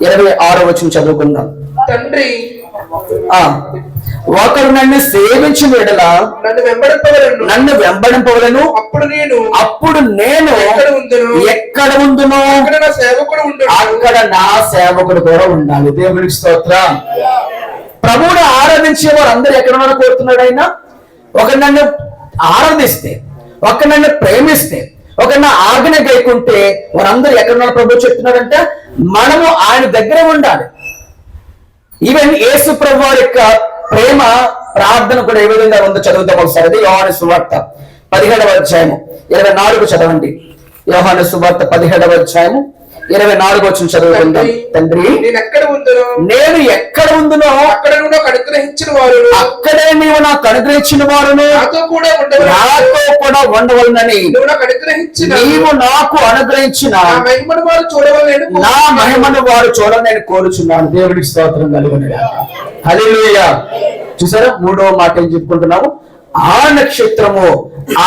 26వ వచనం చదువుకుందాం. తండ్రి, ఒకరు నన్ను సేవించిన ఎడల నన్ను వెంబడింపవలను, అప్పుడు నేను ఎక్కడ ఉందునో అక్కడ నా సేవకుడు కూడా ఉండాలి. దేవునికి స్తోత్రం. ప్రభువును ఆరాధించే వారు అందరూ ఎక్కడ ఉన్నారో కోరుతున్నాడు ఆయన. ఒకరు నన్ను ఆరాధిస్తే, ఒకరు నన్ను ప్రేమిస్తే, ఒకరిని ఆజ్ఞ గైకుంటే వారందరూ ఎక్కడ ఉన్నారో ప్రభు చెప్తున్నారంటే మనము ఆయన దగ్గర ఉండాలి. ఈవెన్ యేసు ప్రభు వారి యొక్క ప్రేమ ప్రార్థన కూడా ఏ విధంగా ఉందో చదువుతాం ఒకసారి. అది యోహాను సువార్త 17వ అధ్యాయము 24 చదవండి. యోహాను సువార్త 17వ అధ్యాయము 24 వచనం చదువుకుందాం. తండ్రి, నేను ఎక్కడ ఉందునో అక్కడే నీవు నాకు అనుగ్రహించిన వారును నాతో కూడా ఉండవలనని నీవు నాకు అనుగ్రహించిన నా మహిమను వారు చూడాలని నేను కోరుచున్నాను. దేవుడికి స్తోత్రం కలుగునుగాక. హల్లెలూయా. చూసారా, 3వ మాట ఏం చెప్పుకుంటున్నాము? ఆ నక్షత్రము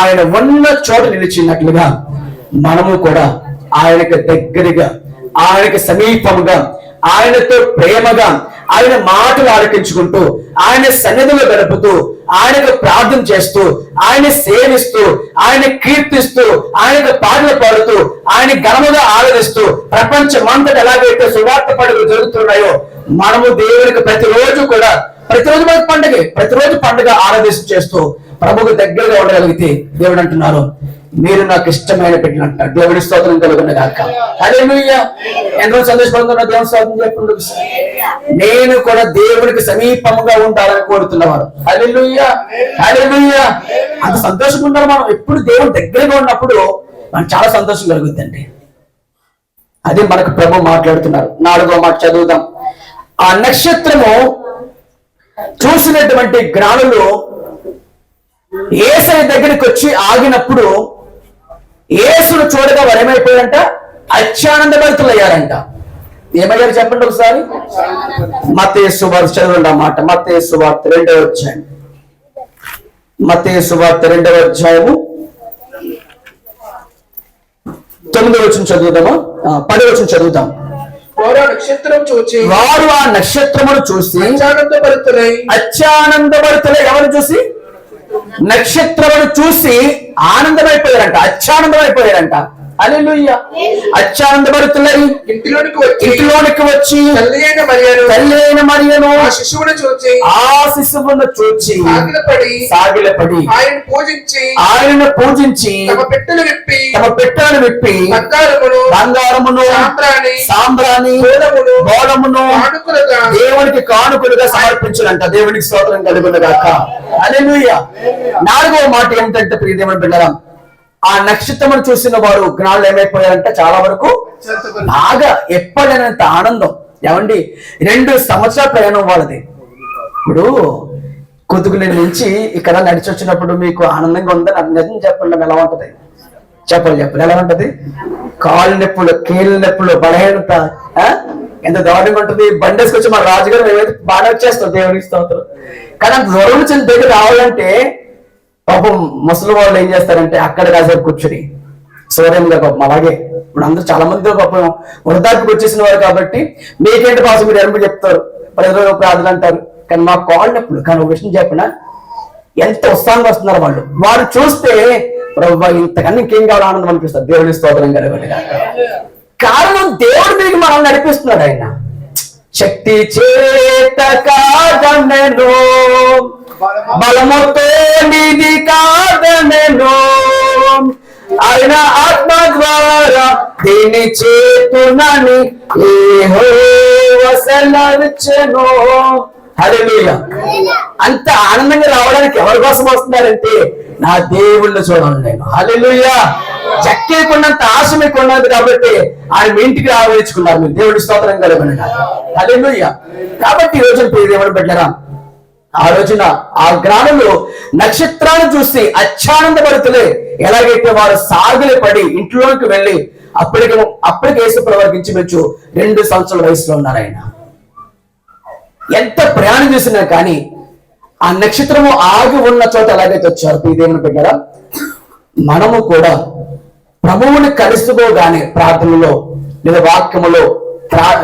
ఆయన ఉన్న చోట నిలిచినట్లుగా మనము కూడా ఆయనకు దగ్గరగా, ఆయనకు సమీపముగా, ఆయనతో ప్రేమగా, ఆయన మాటలు ఆలకించుకుంటూ, ఆయన సన్నిధిలో గడుపుతూ, ఆయనకు ప్రార్థన చేస్తూ, ఆయన సేవిస్తూ, ఆయన కీర్తిస్తూ, ఆయనకు పాటలు పాడుతూ, ఆయన ఘనముగా ఆరాధిస్తూ, ప్రపంచమంతటా ఎలాగైతే సువార్త పండుగలు జరుగుతున్నాయో మనము దేవునికి ప్రతిరోజు మనకు పండుగ, ప్రతిరోజు పండుగ ఆరాధిస్తూ చేస్తూ ప్రభుకు దగ్గరగా ఉండగలిగితే దేవుడు అంటున్నారు, మీరు నాకు ఇష్టమైన బిడ్డలు అంటారు. దేవుడి స్తోత్రం కలుగునుగాక. హల్లెలూయా. ఎంతో సంతోషపడుతున్నా దేవుని స్తోత్రం చెప్పండి. నేను కూడా దేవుడికి సమీపంగా ఉండాలని కోరుతున్నవాడు. హల్లెలూయా, హల్లెలూయా. అంత సంతోషంగా ఉండాలి. మనం ఎప్పుడు దేవుడి దగ్గరగా ఉన్నప్పుడు మనకు చాలా సంతోషం కలుగుతుందండి. అది మనకు ప్రభు మాట్లాడుతున్నారు. 4వ మాట చదువుదాం. ఆ నక్షత్రము చూసినటువంటి జ్ఞానులు యేసయ్య దగ్గరికి వచ్చి ఆగినప్పుడు యేసును చూడగా వారు ఏమైపోయారంట? అత్యానందభరితులయ్యారంట. ఏమయ్యారు చెప్పండి ఒకసారి. మత్తయి సువార్త చదవండి ఆ మాట. మత్తయి సువార్త 2వ అధ్యాయం. మత్తయి సువార్త 2వ అధ్యాయము 9వ వచనం చదువుదామా? 10వ వచనం చదువుదాం. వారు ఆ నక్షత్రమును చూసి అత్యానందభరితులై ఎవరు చూసి? నక్షత్రమును చూసి ఆనందమైపోయారంట, అత్యానందమైపోయారంట. హల్లెలూయా. అత్యానందభరితులై ఇంటిలోనికి వచ్చి తల్లి అయిన మరియను ఆ శిశువును చూచి సాగిలపడి ఆయనను పూజించి తమ పెట్టెలను విప్పి బంగారమును సాంబ్రాణి బోళమును దేవునికి కానుకలుగా సమర్పించారంట. దేవునికి స్తోత్రం కలుగునుగాక. హల్లెలూయా. 4వ మాట ఏమిటంటే ప్రియదేవుని బిడ్డలారా, ఆ నక్షత్రమును చూసిన వారు జ్ఞానులు ఏమైపోయారంటే చాలా వరకు బాగా ఎప్పటినంత ఆనందం. ఏమండి 2 సంవత్సరాల ప్రయాణం వాళ్ళది. ఇప్పుడు కొద్దుగులేని నుంచి ఇక్కడ నడిచి వచ్చినప్పుడు మీకు ఆనందంగా ఉందని అది నిజం చెప్పండి, ఎలా ఉంటది చెప్పండి ఎలా ఉంటది? కాళ్ళు నొప్పులు, కీళ్ళ నొప్పులు, బలహీనత ఎంత దారుణంగా ఉంటుంది. బండేసుకొచ్చి మా రాజుగారు మేమైతే బాగా వచ్చేస్తాం దేవునికి స్తోత్రం. కానీ అంత దూరం నుంచి దగ్గర రావాలంటే పాపం ముసలి వాళ్ళు ఏం చేస్తారంటే అక్కడ కాసేపు కూర్చుని సూర్యంగా పాపం అలాగే ఇప్పుడు అందరూ చాలా మంది పాపం వృద్ధాప్యకు వచ్చేసిన వారు కాబట్టి మీకేంటి పాసం మీరు ఎరుపు చెప్తారు, ప్రజలు ప్రార్థన అంటారు. కానీ మా కాళ్ళు నొప్పులు. కానీ ఒక విషయం చెప్పినా ఎంత ఉత్సాహంగా వస్తున్నారు వాళ్ళు. వారు చూస్తే ప్రభు ఇంతకన్నా ఇంకేం కావాలి ఆనందం అనిపిస్తారు. దేవుడి స్తోత్రం కలగండి. కారణం దేవుడు మీకు మనల్ని నడిపిస్తున్నాడు. ఆయన శక్తి చేత కాదనెను, బలముతో నిధి కాదనెను, ఆయన ఆత్మ ద్వారా దీని చేతునని యెహోవా సెలవిచ్చెను. హల్లెలూయా. అంత ఆనందంగా రావడానికి ఎవరి కోసం వస్తున్నారంటే నా దేవుళ్ళు చూడాలి నేను. హల్లెలూయా. చక్కేకున్నంత ఆశ మీకు ఉన్నది కాబట్టి ఆయన మీ ఇంటికి ఆహ్వానించుకున్నారు. మీరు దేవుడి స్తోత్రం కలగండి. హల్లెలూయా. కాబట్టి ఈ రోజున దేవుడు పెట్టారా, ఆ రోజున ఆ గ్రామంలో నక్షత్రాన్ని చూసి అత్యానందపడుతులే. ఎలాగైతే వారు సాగులు పడి ఇంట్లోకి వెళ్ళి అప్పటికి యేసు ప్రవర్తించవచ్చు 2 సంవత్సరాల వయసులో ఉన్నారు ఆయన. ఎంత ప్రయాణం చేసినా కానీ ఆ నక్షత్రము ఆగి ఉన్న చోట ఎలాగైతే వచ్చారు ఈ దేవుని బిడ్డరా, మనము కూడా ప్రభువుని కలుసుకోగానే ప్రార్థనలో లేదా వాక్యములో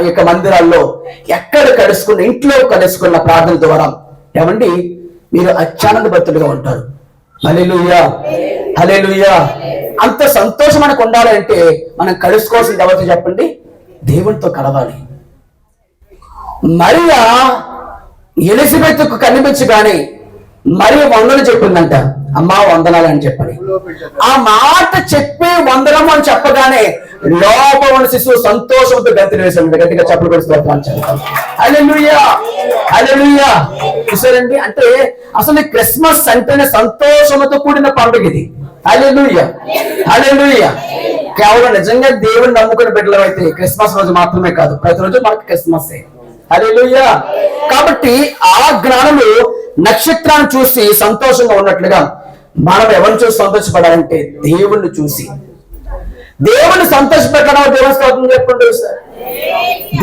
యొక్క మందిరాల్లో ఎక్కడ కలుసుకున్న ఇంట్లో కలుసుకున్న ప్రార్థన ద్వారా ఏమండి మీరు అత్యానందభక్తులుగా ఉంటారు. హల్లెలూయా, హల్లెలూయా. అంత సంతోషం మనకు ఉండాలంటే మనం కలుసుకోవాల్సింది ఎవరితో చెప్పండి? దేవునితో కలవాలి. మరియా ఎలిజబెత్కు కనిపించగానే మరియ వందలు చెప్పిందంట, అమ్మా వందనాలు అని చెప్పని. ఆ మాట చెప్పే వందనము అని చెప్పగానే లోపల ఉన్న శిశువు సంతోషంతో గంతులు వేసాడు. గట్టిగా చప్పలు కొడుతూ హల్లెలూయా, హల్లెలూయా. చూసారండి, అంటే అసలు క్రిస్మస్ అంటేనే సంతోషంతో కూడిన పండుగ ఇది. హల్లెలూయా, హల్లెలూయా. కేవలం నిజంగా దేవుని నమ్ముకుని బిడ్డలు అయితే క్రిస్మస్ రోజు మాత్రమే కాదు, ప్రతిరోజు మనకు క్రిస్మస్. హల్లెలూయా. కాబట్టి ఆ జ్ఞానులు నక్షత్రాన్ని చూసి సంతోషంగా ఉన్నట్లుగా మనం ఎవరిని చూసి సంతోషపడాలంటే దేవుణ్ణి చూసి. దేవుణ్ణి సంతోషపెట్టడం దేవుని స్తోత్రం చెప్పండి.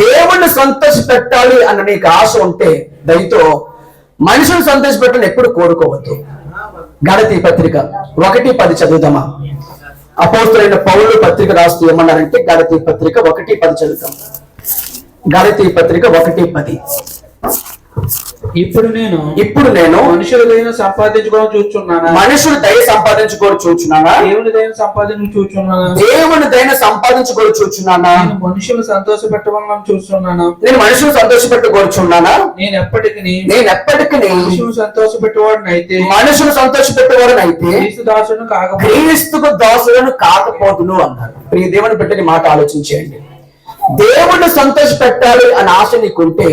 దేవుణ్ణి సంతోష పెట్టాలి అన్న నీకు ఆశ ఉంటే దయతో మనుషులు సంతోషపెట్టాలని ఎప్పుడు కోరుకోవద్దు. గలతీ పత్రిక 1:10 చదువుదామా? అపోస్తలుడైన పౌలు పత్రిక రాస్తూ ఏమన్నారంటే గలతీ పత్రిక 1:10 చదువుతాం. గలతీ పత్రిక 1:10. ఇప్పుడు నేను మనుషుల దయ సంపాదించుకోవడం చూస్తున్నానా? మనుషులు దయ సంపాదించుకోవడం చూస్తున్నానా? దేవుని దయ సంపాదించుకోవడం చూస్తున్నానా? మనుషులు సంతోష పెట్టవాలని చూస్తున్నానా? నేను మనుషులు సంతోష పెట్టుకోవచ్చున్నానా? నేను ఎప్పటికీ మనుషులు సంతోష పెట్టేవాడనైతే క్రీస్తుకు దాసులను కాకపోదును అన్నారు. ప్రియ దేవుని బిడ్డని మాట ఆలోచించేయండి. దేవుణ్ణి సంతోష పెట్టాలి అని ఆశ నీకుంటే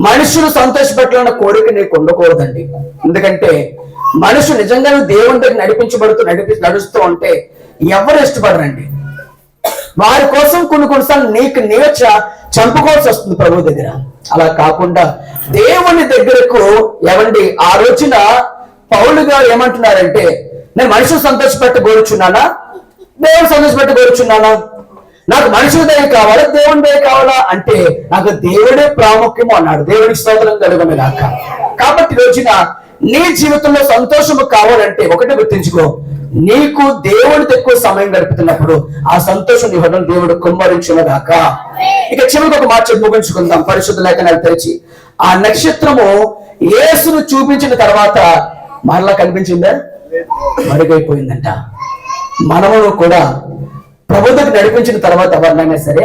మనుషులు సంతోష పెట్టాలన్న కోరిక నీకు ఉండకూడదండి. ఎందుకంటే మనుషు నిజంగా దేవుని దగ్గర నడుస్తూ ఉంటే ఎవరు ఇష్టపడరండి. వారి కోసం కొన్నిసార్లు నీవే చంపుకోవాల్సి వస్తుంది ప్రభు దగ్గర. అలా కాకుండా దేవుని దగ్గరకు ఏమండి ఆ రోజున పౌలు గారు ఏమంటున్నారంటే నేను మనుషులు సంతోషపెట్టి కోరుచున్నానా, దేవుని సంతోషపెట్టి కోరుచున్నానా? నాకు మనుషుల దయ కావాలా, దేవుని దయ కావాలా అంటే నాకు దేవుడే ప్రాముఖ్యము అన్నాడు. దేవుడికి స్తోత్రం కలుగును గాక. కాబట్టి రోజున నీ జీవితంలో సంతోషము కావాలంటే ఒకటి గుర్తించుకో, నీకు దేవుడితో ఎక్కువ సమయం గడుపుతున్నప్పుడు ఆ సంతోషం నీ హృదయం దేవుడు కుమ్మరించును గాక. ఇక చివరికి ఒక మాట ముగించుకుందాం. పరిశుద్ధ లేఖనాలు తెరిచి ఆ నక్షత్రము యేసును చూపించిన తర్వాత మరలా కనిపించిందా? మరుగైపోయిందంట. మనము కూడా ప్రభుత్వం నడిపించిన తర్వాత ఎవరినైనా సరే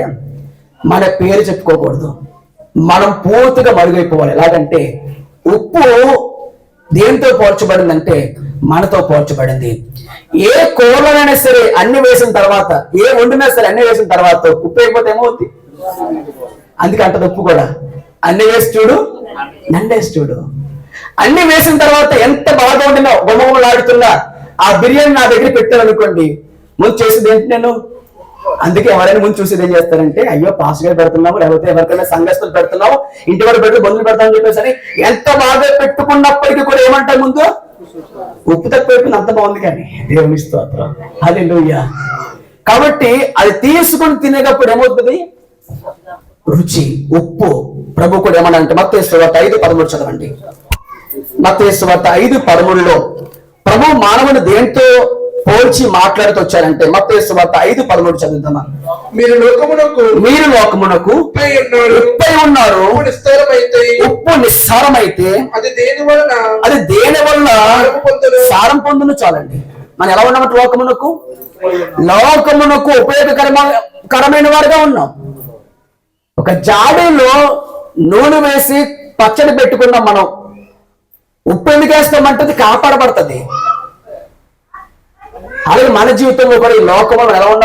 మన పేరు చెప్పుకోకూడదు. మనం పూర్తిగా మరుగైపోవాలి. ఎలాగంటే ఉప్పు దేంతో పోల్చబడిందంటే మనతో పోల్చబడింది. ఏ కూరలైనా సరే అన్ని వేసిన తర్వాత, ఏ వండినా సరే అన్ని వేసిన తర్వాత ఉప్పు అయిపోతే ఏమవుతుంది? అందుకే అంటది ఉప్పు కూడా అన్ని వేసి చూడు, నండేసి చూడు. అన్ని వేసిన తర్వాత ఎంత బాగా వండినా గుమగుమలాడుతున్నా ఆ బిర్యానీ నా దగ్గర పెట్టారు అనుకోండి, ముందు చేసేది ఏంటి నేను? అందుకే ఎవరైనా ముందు చూసేది ఏం చేస్తారంటే, అయ్యో పాస్ గారు పెడుతున్నాము, లేకపోతే ఎవరికైనా సంఘస్థులు పెడుతున్నాము, ఇంటి వారు పెడుతూ బంధువులు పెడతామని చెప్పేసి ఎంత బాగా పెట్టుకున్నప్పటికీ కూడా ఏమంటారు ముందు? ఉప్పు తక్కువ అంత బాగుంది కానీ దేవుని స్తోత్రం, హల్లెలూయా. కాబట్టి అది తీసుకుని తినేటప్పుడు ఏమవుతుంది? రుచి, ఉప్పు. ప్రభు కూడా ఏమన్నా అంటే మత్తయి సువార్త 5:13 చదవండి. మత్తయి సువార్త 5:13లో ప్రభు మానవుని దేంతో పోల్చి మాట్లాడుతూ వచ్చారంటే, మత్తయి సువార్త 5:13 చదువుతామా? మీరు లోకమునకు ఉప్పై ఉన్నారు, ఉప్పు నిస్సారమైతే అది దేని వలన సారం పొందును. చాలండి. మనం ఎలా ఉన్నామంటే లోకమునకు ఉపయోగకరమైన వారుగా ఉన్నాం. ఒక జాడీలో నూనె వేసి పచ్చడి పెట్టుకున్నాం మనం. ఉప్పు ఎందుకు వేస్తామంటే అది కాపాడబడుతుంది. అలాగే మన జీవితంలో కూడా ఈ లోకంలో ఎలా ఉన్నాం?